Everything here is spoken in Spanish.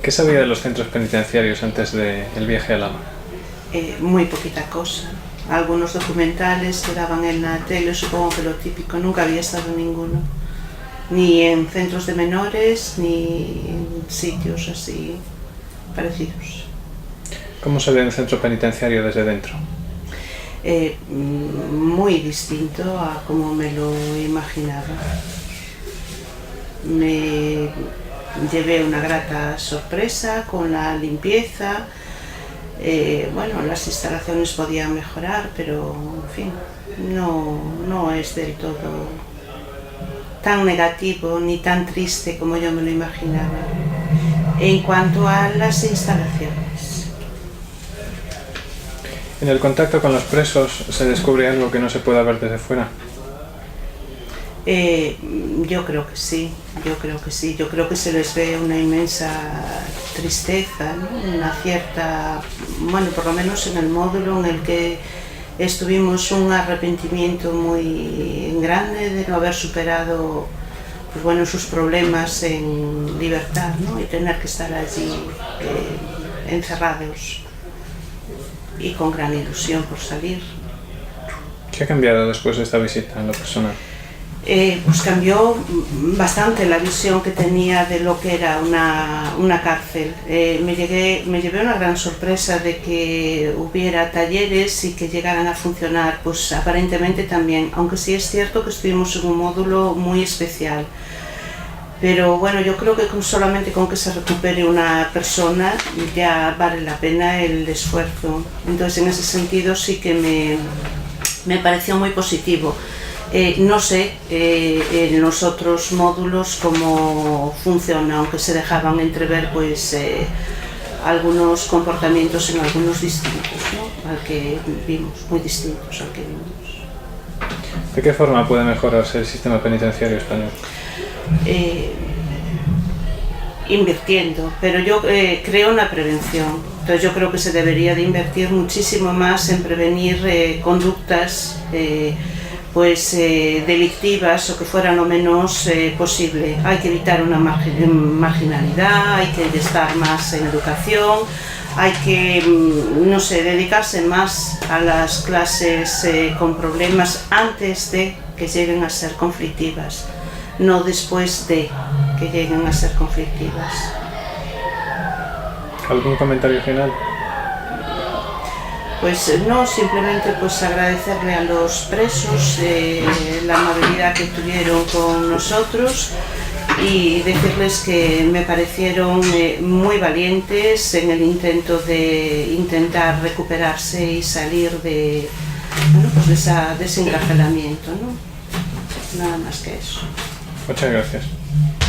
¿Qué sabía de los centros penitenciarios antes del viaje a Lama? Muy poquita cosa. Algunos documentales que daban en la tele, supongo que lo típico, nunca había estado en ninguno. Ni en centros de menores, ni en sitios así parecidos. ¿Cómo se ve un centro penitenciario desde dentro? Muy distinto a como me lo imaginaba. Me llevé una grata sorpresa con la limpieza. Bueno, las instalaciones podían mejorar, pero en fin, no es del todo tan negativo ni tan triste como yo me lo imaginaba. En cuanto a las instalaciones, ¿En el contacto con los presos se descubre algo que no se pueda ver desde fuera? yo creo que sí, yo creo que se les ve una inmensa tristeza, ¿no? Una cierta, bueno, por lo menos en el módulo en el que estuvimos, un arrepentimiento muy grande de no haber superado, pues bueno, sus problemas en libertad, ¿no? Y tener que estar allí encerrados y con gran ilusión por salir. ¿Qué ha cambiado después de esta visita en lo personal? Pues cambió bastante la visión que tenía de lo que era una cárcel. Me llevé una gran sorpresa de que hubiera talleres y que llegaran a funcionar, pues aparentemente también, aunque sí es cierto que estuvimos en un módulo muy especial. Pero bueno, yo creo que solamente con que se recupere una persona ya vale la pena el esfuerzo. Entonces, en ese sentido sí que me pareció muy positivo. No sé en los otros módulos cómo funciona, aunque se dejaban entrever pues algunos comportamientos en algunos distintos, ¿no? Al que vimos, muy distintos al que vimos. ¿De qué forma puede mejorarse el sistema penitenciario español? Invirtiendo, pero yo creo en la prevención. Entonces yo creo que se debería de invertir muchísimo más en prevenir conductas delictivas o que fueran lo menos posible. Hay que evitar una marginalidad, hay que estar más en educación, hay que, no sé, dedicarse más a las clases con problemas antes de que lleguen a ser conflictivas, no después de que lleguen a ser conflictivas. ¿Algún comentario final? Pues no, simplemente pues agradecerle a los presos la amabilidad que tuvieron con nosotros y decirles que me parecieron muy valientes en el intento de intentar recuperarse y salir de, bueno, pues de ese encarcelamiento, ¿no? Nada más que eso. Muchas gracias.